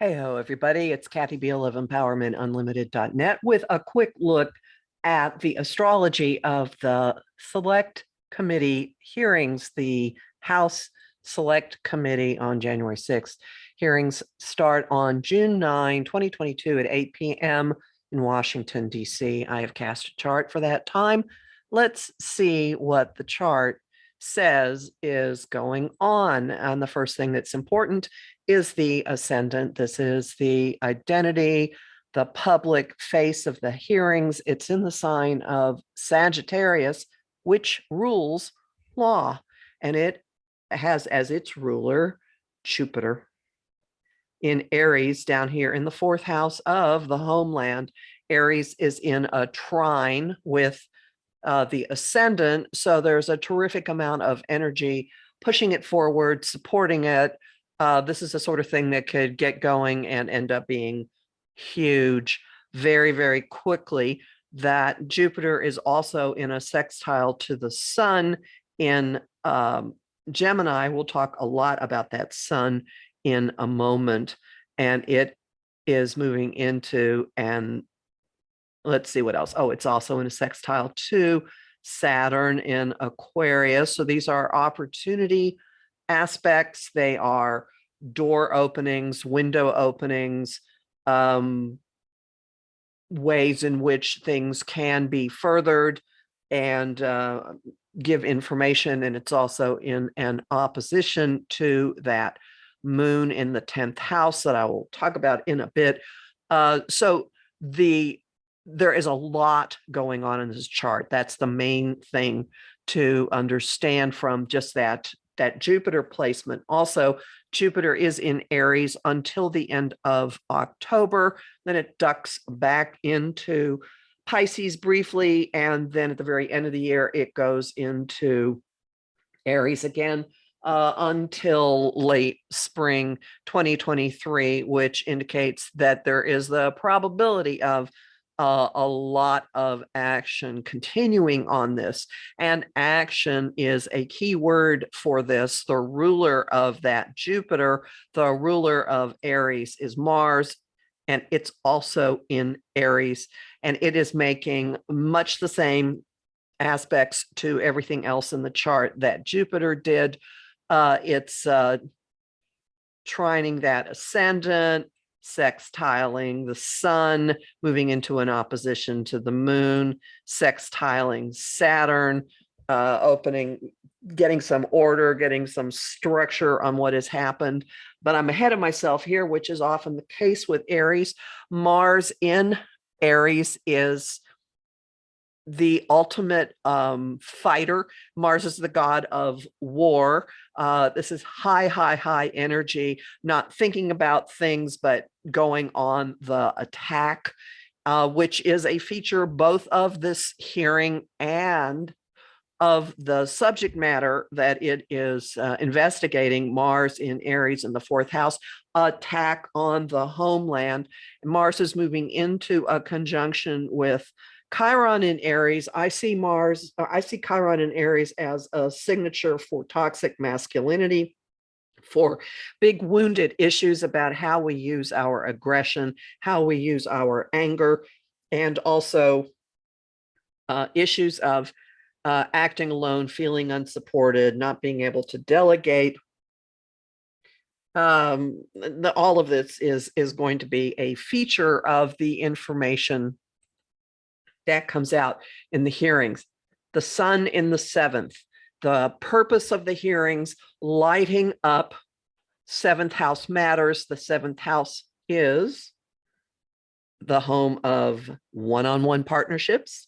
Hey ho, everybody. It's Kathy Beal of EmpowermentUnlimited.net with a quick look at the astrology of the Select Committee hearings, the House Select Committee on January 6th. Hearings start on June 9, 2022 at 8 p.m. in Washington, D.C. I have cast a chart for that time. Let's see what the chart says is going on. And the first thing that's important is the ascendant. This is the identity, the public face of the hearings. It's in the sign of Sagittarius, which rules law, and it has as its ruler Jupiter in Aries down here in the fourth house of the homeland. Aries is in a trine with the ascendant, so there's a terrific amount of energy pushing it forward, supporting it. This is the sort of thing that could get going and end up being huge very, very quickly. That Jupiter is also in a sextile to the sun in Gemini. We'll talk a lot about that sun in a moment. And it is moving into an, let's see what else. Oh, it's also in a sextile to Saturn in Aquarius. So these are opportunity aspects. They are door openings, window openings, ways in which things can be furthered and give information. And it's also in an opposition to that moon in the 10th house that I will talk about in a bit. So there is a lot going on in this chart. That's the main thing to understand from just that Jupiter placement. Also, Jupiter is in Aries until the end of October. Then it ducks back into Pisces briefly, and then at the very end of the year, it goes into Aries again until late spring 2023, which indicates that there is the probability of a lot of action continuing on this. And action is a key word for this. The ruler of that Jupiter, the ruler of Aries, is Mars, and it's also in Aries. And it is making much the same aspects to everything else in the chart that Jupiter did. It's trining that ascendant, sextiling the sun, moving into an opposition to the moon, sextiling Saturn, getting some order, getting some structure on what has happened. But I'm ahead of myself here, which is often the case with Aries. Mars in Aries is the ultimate fighter. Mars is the god of war. This is high energy, not thinking about things, but going on the attack, which is a feature both of this hearing and of the subject matter that it is investigating. Mars in Aries in the fourth house, attack on the homeland. Mars is moving into a conjunction with Chiron in Aries. I see Chiron in Aries as a signature for toxic masculinity, for big wounded issues about how we use our aggression, how we use our anger, and also issues of acting alone, feeling unsupported, not being able to delegate. All of this is going to be a feature of the information that comes out in the hearings. The sun in the seventh, the purpose of the hearings, lighting up seventh house matters. The seventh house is the home of one-on-one partnerships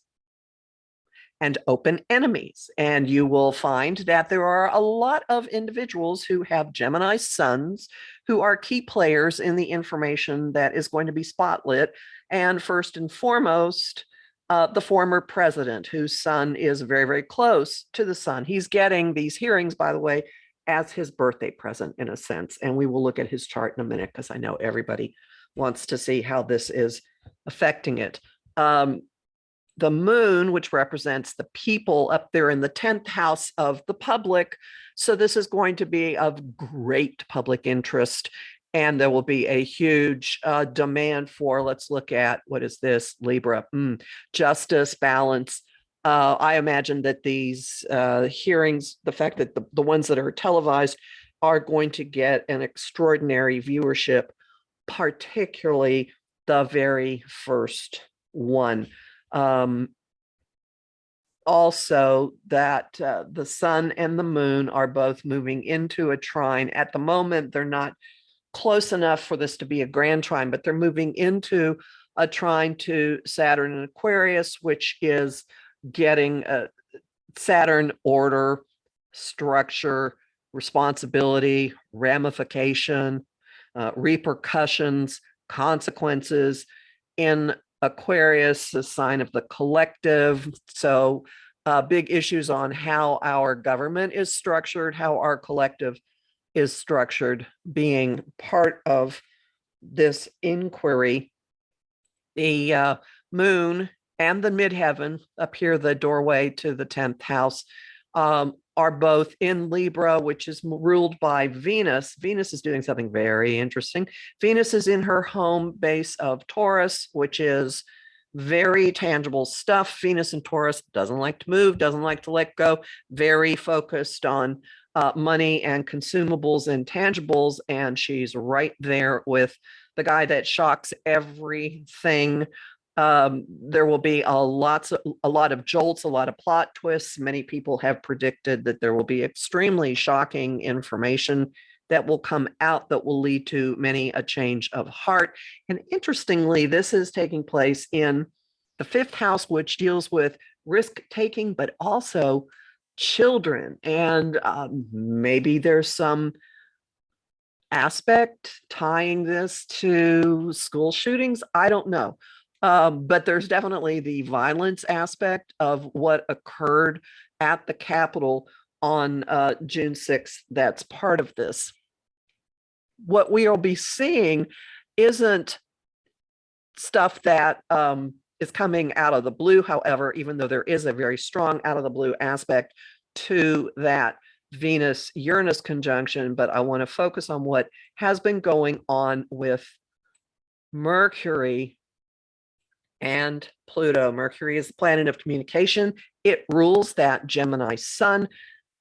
and open enemies. And you will find that there are a lot of individuals who have Gemini suns who are key players in the information that is going to be spotlit. And first and foremost, the former president, whose sun is very, very close to the sun. He's getting these hearings, by the way, as his birthday present in a sense. And we will look at his chart in a minute because I know everybody wants to see how this is affecting it. The moon, which represents the people, up there in the 10th house of the public. So this is going to be of great public interest And there will be a huge demand for, let's look at, what is this, Libra, justice, balance. I imagine that these hearings, the fact that the ones that are televised are going to get an extraordinary viewership, particularly the very first one. Also, that the sun and the moon are both moving into a trine. At the moment, they're not close enough for this to be a grand trine, but they're moving into a trine to Saturn and Aquarius, which is getting Saturn order, structure, responsibility, ramification, repercussions, consequences. In Aquarius, the sign of the collective. So big issues on how our government is structured, how our collective is structured, being part of this inquiry. The moon and the midheaven, up here, the doorway to the 10th house, are both in Libra, which is ruled by Venus. Venus is doing something very interesting. Venus is in her home base of Taurus, which is very tangible stuff. Venus in Taurus doesn't like to move, doesn't like to let go, very focused on money and consumables and tangibles. And she's right there with the guy that shocks everything. There will be a lot of jolts, a lot of plot twists. Many people have predicted that there will be extremely shocking information that will come out that will lead to many a change of heart. And interestingly, this is taking place in the 5th house, which deals with risk taking, but also children. And maybe there's some aspect tying this to school shootings. I don't know. But there's definitely the violence aspect of what occurred at the Capitol on June 6th. That's part of this. What we'll be seeing isn't stuff that is coming out of the blue, however, even though there is a very strong out of the blue aspect to that Venus-Uranus conjunction, but I want to focus on what has been going on with Mercury and Pluto. Mercury is the planet of communication. It rules that Gemini sun.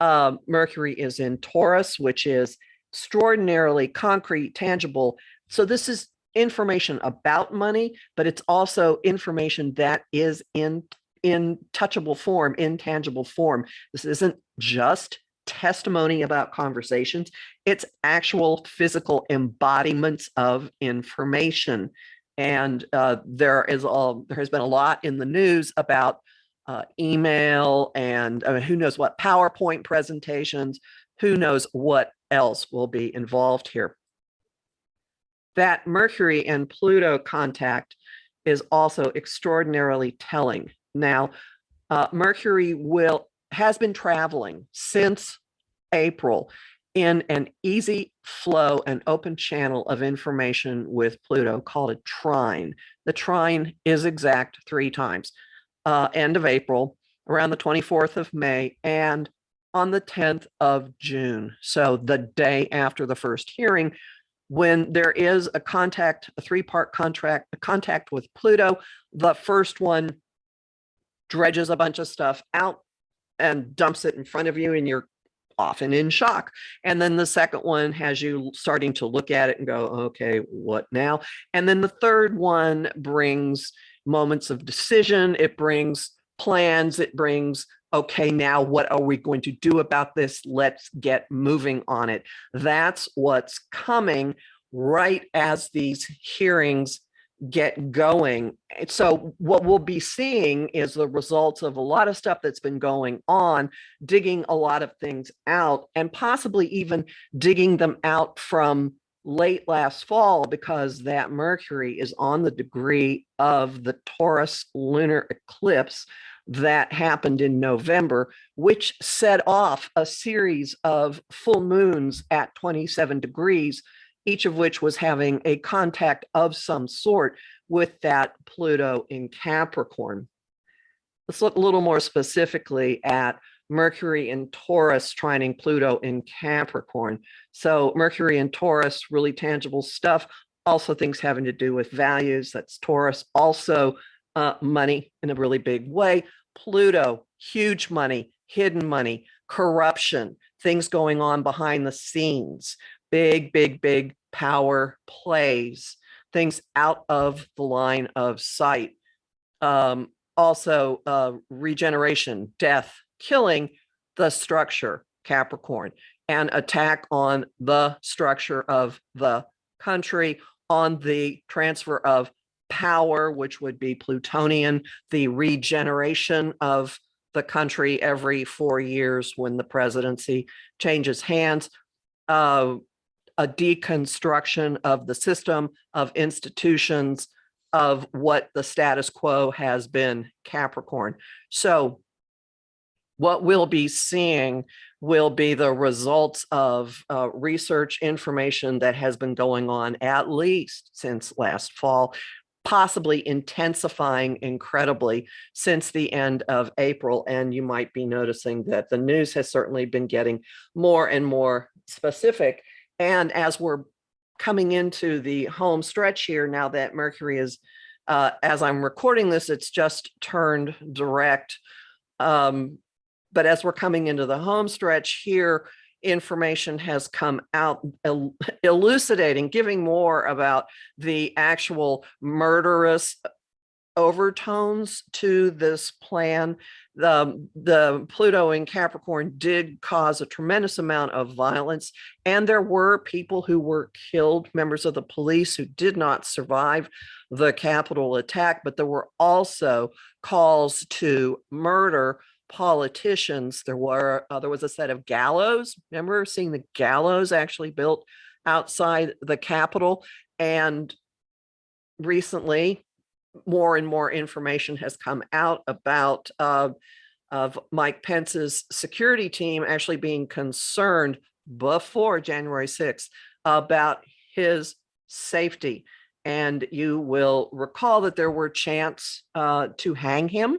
Mercury is in Taurus, which is extraordinarily concrete, tangible. So this is information about money, but it's also information that is in touchable form, in tangible form. This isn't just testimony about conversations. It's actual physical embodiments of information. And there has been a lot in the news about email and who knows what PowerPoint presentations, who knows what else will be involved here. That Mercury and Pluto contact is also extraordinarily telling. Now, Mercury has been traveling since April in an easy flow and open channel of information with Pluto called a trine. The trine is exact 3 times, end of April, around the 24th of May, and on the 10th of June. So the day after the first hearing, when there is a 3-part contact with Pluto, the first one dredges a bunch of stuff out and dumps it in front of you, and you're often in shock. And then the second one has you starting to look at it and go, okay, what now? And then the third one brings moments of decision. It brings plans. It brings, okay, now what are we going to do about this? Let's get moving on it. That's what's coming right as these hearings get going. So what we'll be seeing is the results of a lot of stuff that's been going on, digging a lot of things out, and possibly even digging them out from late last fall, because that Mercury is on the degree of the Taurus lunar eclipse that happened in November, which set off a series of full moons at 27 degrees, each of which was having a contact of some sort with that Pluto in Capricorn. Let's look a little more specifically at Mercury in Taurus trining Pluto in Capricorn. So Mercury in Taurus, really tangible stuff. Also things having to do with values. That's Taurus. Also money in a really big way. Pluto, huge money, hidden money, corruption, things going on behind the scenes, big, big, big power plays, things out of the line of sight. Also regeneration, death, killing the structure, Capricorn, and attack on the structure of the country, on the transfer of power, which would be Plutonian, the regeneration of the country every 4 years when the presidency changes hands, a deconstruction of the system, of institutions, of what the status quo has been, Capricorn. So what we'll be seeing will be the results of research information that has been going on at least since last fall, possibly intensifying incredibly since the end of April. And you might be noticing that the news has certainly been getting more and more specific. And as we're coming into the home stretch here, now that Mercury is, as I'm recording this, it's just turned direct. But as we're coming into the home stretch here, information has come out elucidating, giving more about the actual murderous overtones to this plan. The Pluto in Capricorn did cause a tremendous amount of violence, and there were people who were killed, members of the police who did not survive the Capitol attack, but there were also calls to murder politicians. There was a set of gallows. Remember seeing the gallows actually built outside the Capitol? And recently, more and more information has come out about of Mike Pence's security team actually being concerned before January 6th about his safety. And you will recall that there were chants to hang him.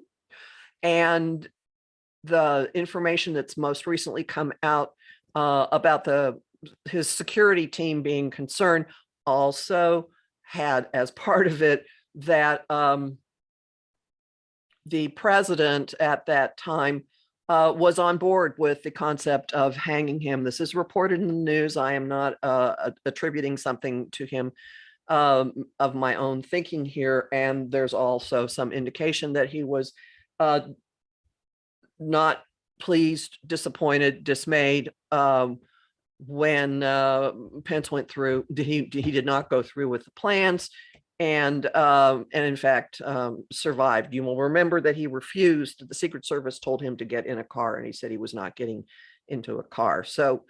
And the information that's most recently come out about his security team being concerned also had as part of it that the president at that time was on board with the concept of hanging him. This is reported in the news. I am not attributing something to him of my own thinking here. And there's also some indication that he was not pleased, disappointed, dismayed when Pence went through. He did not go through with the plans, and in fact survived. You will remember that he refused. The Secret Service told him to get in a car, and he said he was not getting into a car. So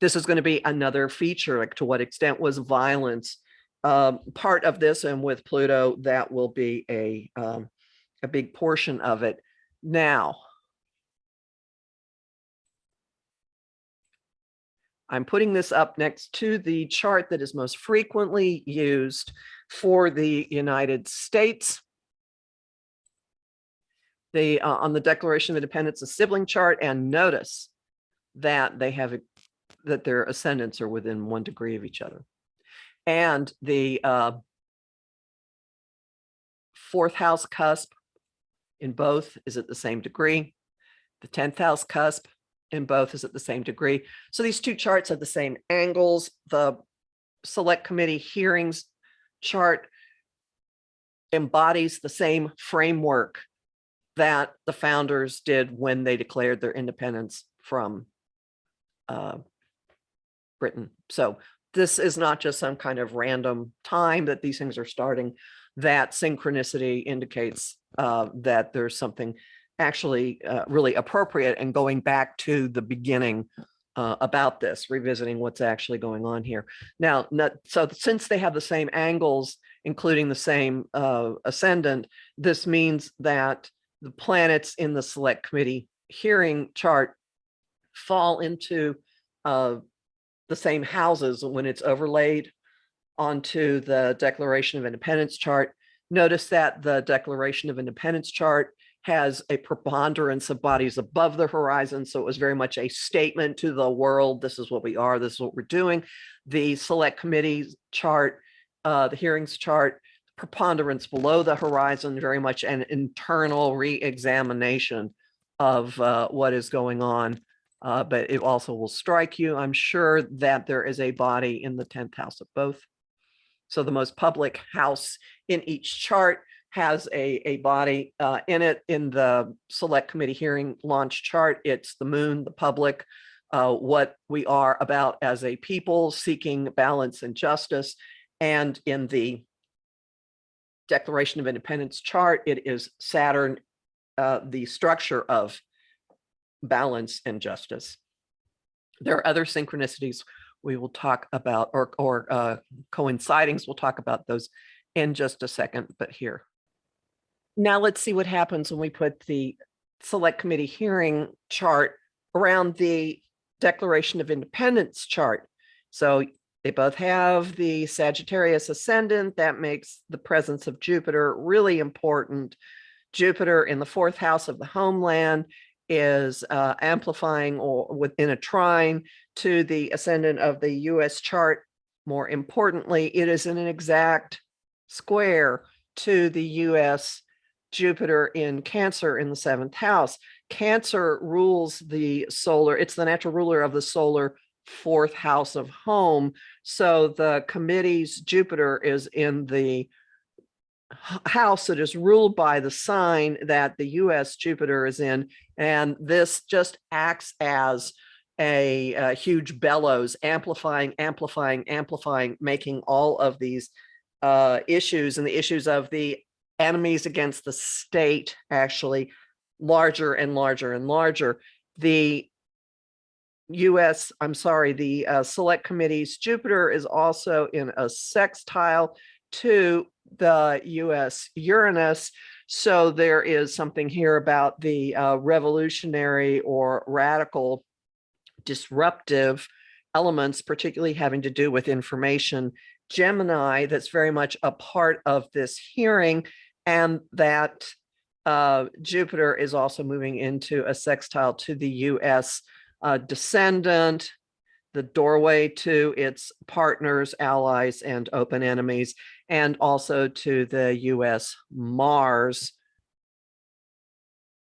this is going to be another feature, like to what extent was violence part of this, and with Pluto, that will be a big portion of it. Now, I'm putting this up next to the chart that is most frequently used for the United States. On the Declaration of Independence, a sibling chart, and notice that they have that their ascendants are within 1 degree of each other. And the 4th house cusp in both is at the same degree. The 10th house cusp in both is at the same degree. So these two charts have the same angles. The Select Committee hearings chart embodies the same framework that the founders did when they declared their independence from Britain. So this is not just some kind of random time that these things are starting. That synchronicity indicates that there's something actually really appropriate, and going back to the beginning about this, revisiting what's actually going on here. Now, so since they have the same angles, including the same ascendant, this means that the planets in the Select Committee hearing chart fall into the same houses when it's overlaid onto the Declaration of Independence chart. Notice that the Declaration of Independence chart has a preponderance of bodies above the horizon. So it was very much a statement to the world. This is what we are. This is what we're doing. The select committees chart, the hearings chart, preponderance below the horizon, very much an internal re-examination of what is going on. But it also will strike you, I'm sure, that there is a body in the 10th house of both. So the most public house in each chart has a body in it. In the select committee hearing launch chart, it's the moon, the public, what we are about as a people seeking balance and justice. And in the Declaration of Independence chart, it is Saturn, the structure of balance and justice. There are other synchronicities we will talk about, or coincidings. We'll talk about those in just a second, but here. Now let's see what happens when we put the select committee hearing chart around the Declaration of Independence chart. So they both have the Sagittarius ascendant. That makes the presence of Jupiter really important. Jupiter in the 4th house of the homeland is amplifying or within a trine to the ascendant of the US chart. More importantly, it is in an exact square to the US Jupiter in Cancer in the 7th house. Cancer rules the solar, it's the natural ruler of the solar 4th house of home. So the committee's Jupiter is in the house that is ruled by the sign that the US Jupiter is in. And this just acts as a huge bellows, amplifying, making all of these issues and the issues of the enemies against the state actually larger and larger and larger. The select committee's Jupiter is also in a sextile to the US Uranus. So there is something here about the revolutionary or radical disruptive elements, particularly having to do with information Gemini, that's very much a part of this hearing. And that Jupiter is also moving into a sextile to the US descendant, the doorway to its partners, allies, and open enemies, and also to the US Mars,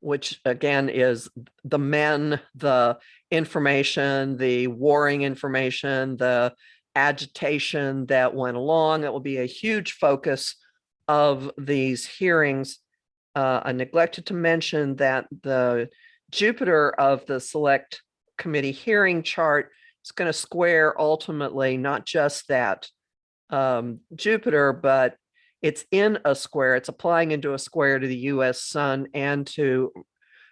which again is the men, the information, the warring information, the agitation that went along. It will be a huge focus of these hearings. I neglected to mention that the Jupiter of the select committee hearing chart is going to square ultimately not just that Jupiter, but it's in a square. It's applying into a square to the US sun and to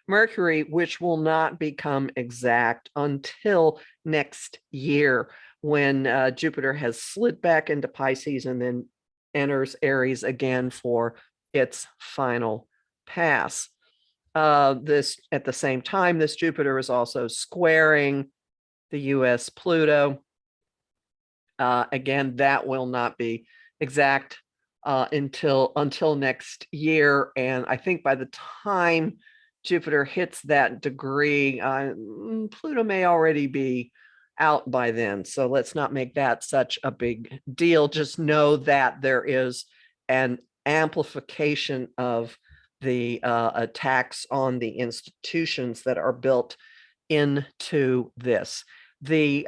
Mercury, which will not become exact until next year when Jupiter has slid back into Pisces and then enters Aries again for its final pass. This at the same time, this Jupiter is also squaring the US Pluto. Again, that will not be exact until next year. And I think by the time Jupiter hits that degree, Pluto may already be out by then. So let's not make that such a big deal. Just know that there is an amplification of the attacks on the institutions that are built into this. The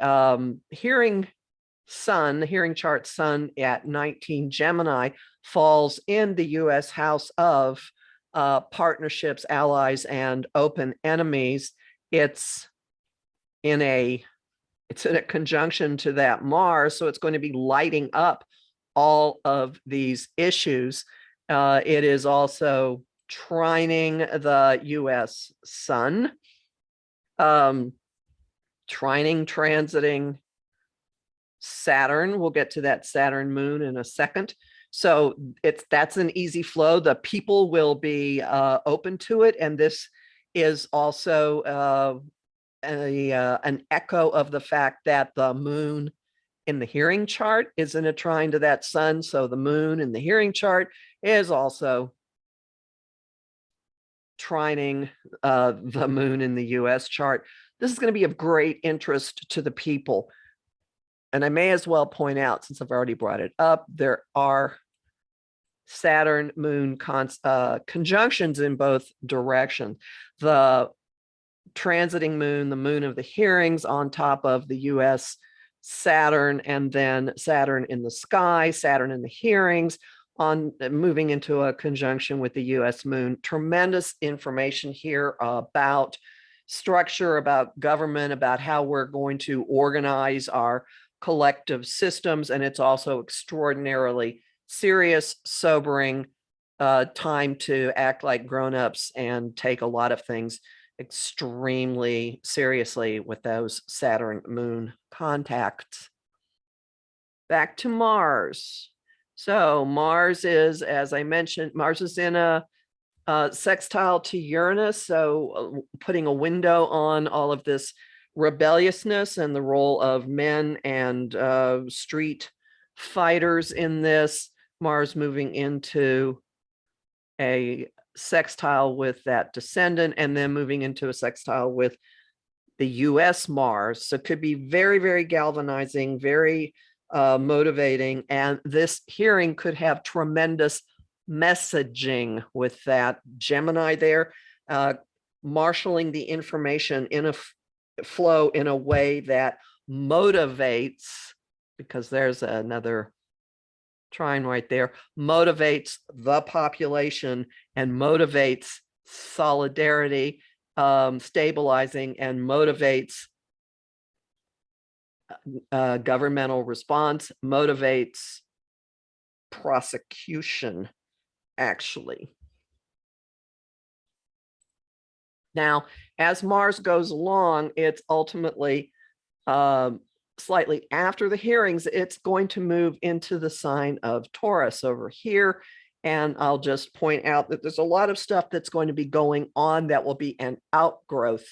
hearing chart sun at 19 Gemini falls in the US house of partnerships, allies, and open enemies. It's in a conjunction to that Mars, so it's going to be lighting up all of these issues. It is also trining the US sun, transiting Saturn. We'll get to that Saturn moon in a second. So that's an easy flow. The people will be open to it. And this is also an echo of the fact that the moon in the hearing chart is in a trine to that sun. So the moon in the hearing chart is also trining the moon in the US chart. This is going to be of great interest to the people. And I may as well point out, since I've already brought it up, there are Saturn moon conjunctions in both directions. The transiting moon, the moon of the hearings, on top of the US Saturn, and then Saturn in the sky, Saturn in the hearings, on moving into a conjunction with the US moon. Tremendous information here about structure, about government, about how we're going to organize our collective systems. And it's also extraordinarily serious, sobering time to act like grown-ups and take a lot of things extremely seriously with those Saturn moon contacts. Back to Mars. So Mars is, as I mentioned, Mars is in a sextile to Uranus, so putting a window on all of this rebelliousness and the role of men and street fighters in this. Mars moving into a sextile with that descendant, and then moving into a sextile with the US Mars. So it could be very, very galvanizing, very motivating. And this hearing could have tremendous messaging with that Gemini there, marshaling the information in a flow in a way that motivates, because there's another trine right there, motivates the population and motivates solidarity, stabilizing, and motivates governmental response, motivates prosecution, actually. Now, as Mars goes along, it's ultimately slightly after the hearings, it's going to move into the sign of Taurus over here. And I'll just point out that there's a lot of stuff that's going to be going on that will be an outgrowth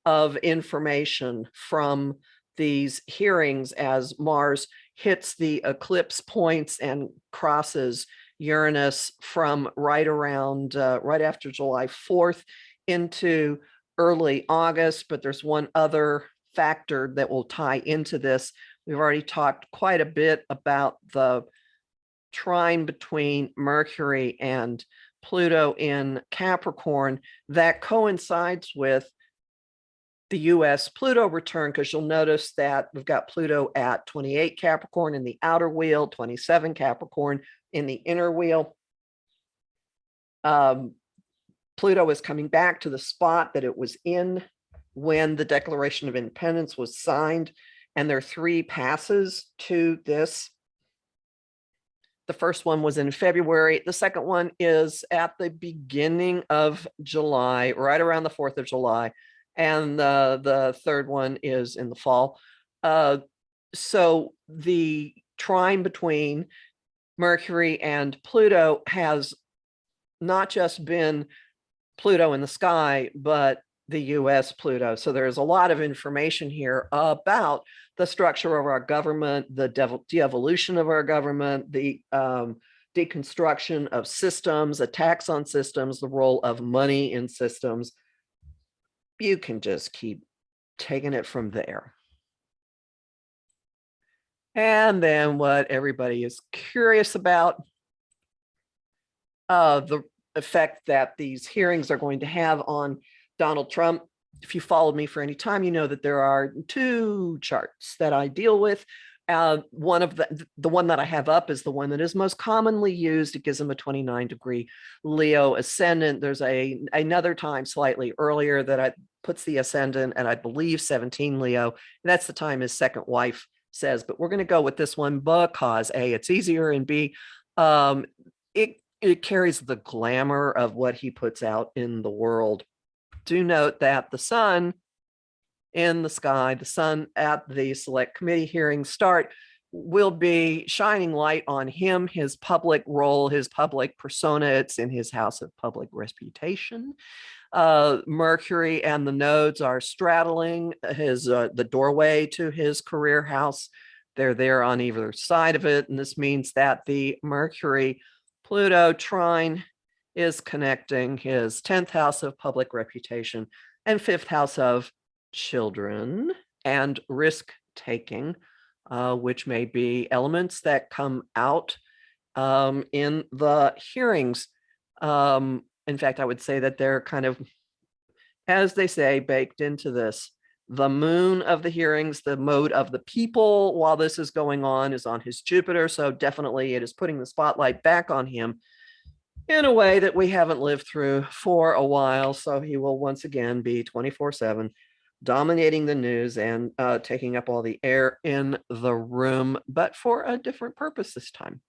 of information from these hearings as Mars hits the eclipse points and crosses Uranus from right around, right after July 4th into early August. But there's one other factor that will tie into this. We've already talked quite a bit about the trine between Mercury and Pluto in Capricorn that coincides with the US Pluto return, because you'll notice that we've got Pluto at 28 Capricorn in the outer wheel, 27 Capricorn in the inner wheel. Pluto is coming back to the spot that it was in when the Declaration of Independence was signed, and there are 3 passes to this. The first one was in February. The second one is at the beginning of July, right around the 4th of July. And the third one is in the fall. So the trine between Mercury and Pluto has not just been Pluto in the sky, but the US Pluto. So there's a lot of information here about the structure of our government, the de-evolution of our government, the deconstruction of systems, attacks on systems, the role of money in systems. You can just keep taking it from there. And then what everybody is curious about, the effect that these hearings are going to have on Donald Trump. If you followed me for any time, you know that there are 2 charts that I deal with. One of the one that I have up is the one that is most commonly used. It gives him a 29-degree Leo ascendant. There's another time slightly earlier that puts the ascendant at, I believe, 17 Leo. And that's the time his second wife says. But we're going to go with this one because A, it's easier, and B, it carries the glamour of what he puts out in the world. Do note that the sun in the sky, the sun at the select committee hearing start, will be shining light on him, his public role, his public persona. It's in his house of public reputation. Mercury and the nodes are straddling his the doorway to his career house. They're there on either side of it, and this means that the Mercury Pluto trine is connecting his 10th house of public reputation and 5th house of children and risk taking, which may be elements that come out in the hearings. In fact, I would say that they're kind of, as they say, baked into this. The moon of the hearings, the mode of the people while this is going on, is on his Jupiter. So definitely it is putting the spotlight back on him in a way that we haven't lived through for a while. So he will once again be 24/7, dominating the news and taking up all the air in the room, but for a different purpose this time.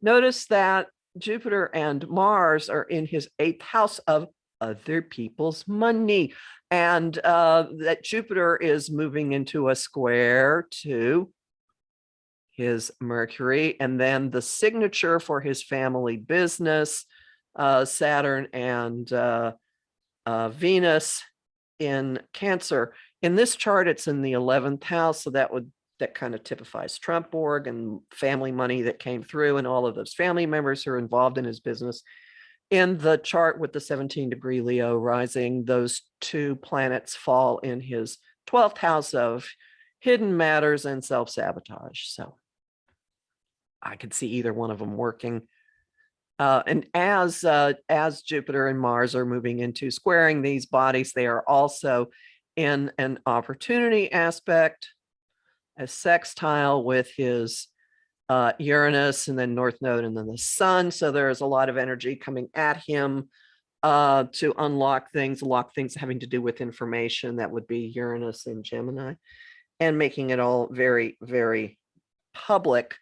Notice that Jupiter and Mars are in his 8th house of other people's money, and that Jupiter is moving into a square to his Mercury, and then the signature for his family business, Saturn and Venus in Cancer. In this chart, it's in the 11th house, so that kind of typifies Trump org and family money that came through, and all of those family members who are involved in his business. In the chart with the 17-degree Leo rising, those two planets fall in his 12th house of hidden matters and self-sabotage. So I could see either one of them working. And as Jupiter and Mars are moving into squaring these bodies, they are also in an opportunity aspect, a sextile with his Uranus and then North Node and then the Sun. So there's a lot of energy coming at him to unlock things, having to do with information. That would be Uranus and Gemini, and making it all very, very public.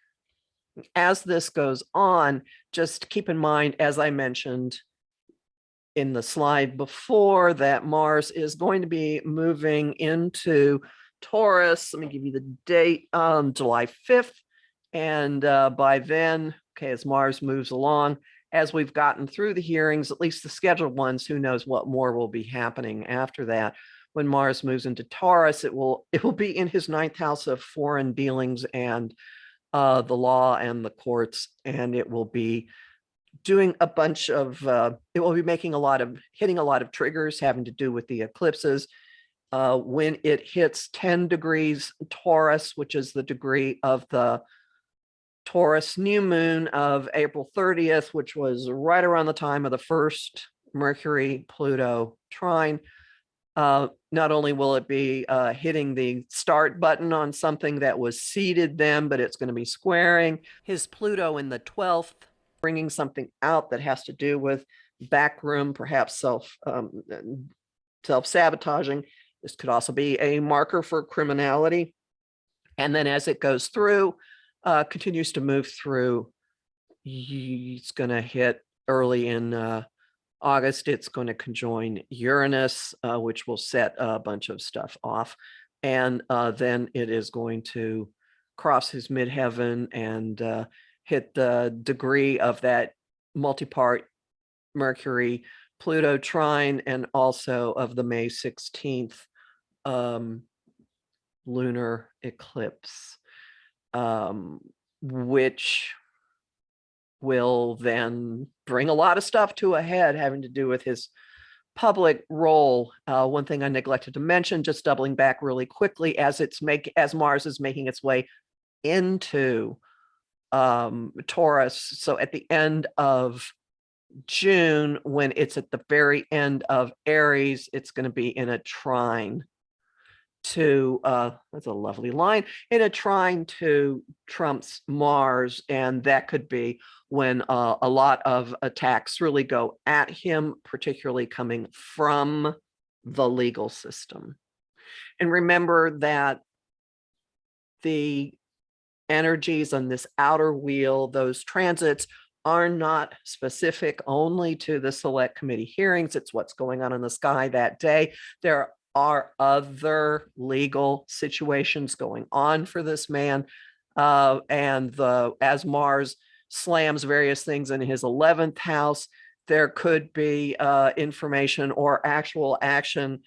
As this goes on, just keep in mind, as I mentioned in the slide before, that Mars is going to be moving into Taurus. Let me give you the date, July 5th. And by then, okay, as Mars moves along, as we've gotten through the hearings, at least the scheduled ones, who knows what more will be happening after that. When Mars moves into Taurus, it will be in his 9th house of foreign dealings and the law and the courts, and it will be doing a bunch of, it will be hitting a lot of triggers having to do with the eclipses. When it hits 10 degrees Taurus, which is the degree of the Taurus new moon of April 30th, which was right around the time of the first Mercury-Pluto trine, not only will it be hitting the start button on something that was seeded then, but it's going to be squaring his Pluto in the 12th, bringing something out that has to do with backroom, perhaps self-sabotaging. This could also be a marker for criminality. And then as it goes through, continues to move through, it's going to hit early in August. It's going to conjoin Uranus, which will set a bunch of stuff off. And then it is going to cross his midheaven and hit the degree of that multi-part Mercury Pluto trine, and also of the May 16th lunar eclipse, which will then bring a lot of stuff to a head having to do with his public role. One thing I neglected to mention, just doubling back really quickly, as Mars is making its way into Taurus. So at the end of June, when it's at the very end of Aries, it's going to be in a trine to, that's a lovely line, in a trine to Trump's Mars. And that could be when a lot of attacks really go at him, particularly coming from the legal system. And remember that the energies on this outer wheel, those transits, are not specific only to the select committee hearings. It's what's going on in the sky that day. There are other legal situations going on for this man. As Mars slams various things in his 11th house, there could be information or actual action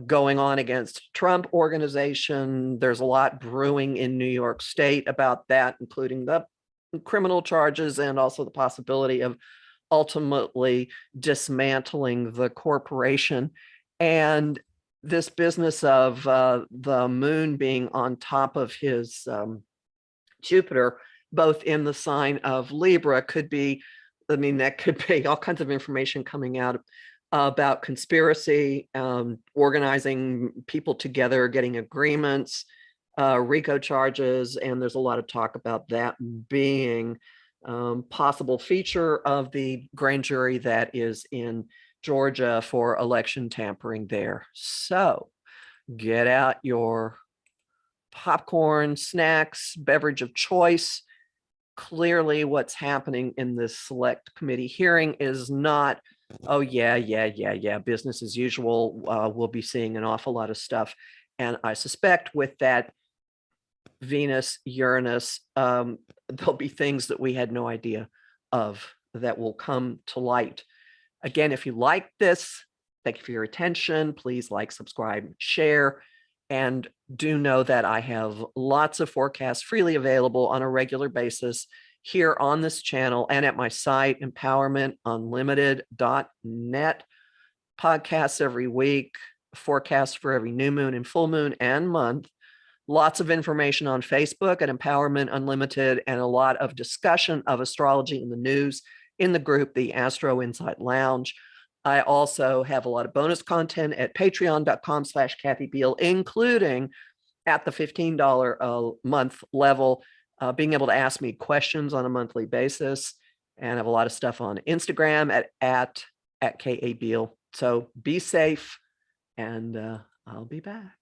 going on against Trump organization. There's a lot brewing in New York State about that, including the criminal charges and also the possibility of ultimately dismantling the corporation. And this business of the moon being on top of his Jupiter, both in the sign of Libra, could be, I mean, that could be all kinds of information coming out about conspiracy, organizing people together, getting agreements, RICO charges, and there's a lot of talk about that being possible feature of the grand jury that is in Georgia for election tampering there. So get out your popcorn, snacks, beverage of choice. Clearly, what's happening in this select committee hearing is not, oh, yeah, business as usual. We'll be seeing an awful lot of stuff. And I suspect with that Venus, Uranus, there'll be things that we had no idea of that will come to light. Again, if you like this, thank you for your attention. Please like, subscribe, share, and do know that I have lots of forecasts freely available on a regular basis here on this channel and at my site, empowermentunlimited.net. Podcasts every week, forecasts for every new moon and full moon and month. Lots of information on Facebook at Empowerment Unlimited, and a lot of discussion of astrology in the news in the group, the Astro Insight Lounge. I also have a lot of bonus content at patreon.com/Kathy Beal, including at the $15 a month level, being able to ask me questions on a monthly basis. And I have a lot of stuff on Instagram at KA Beal. So be safe, and I'll be back.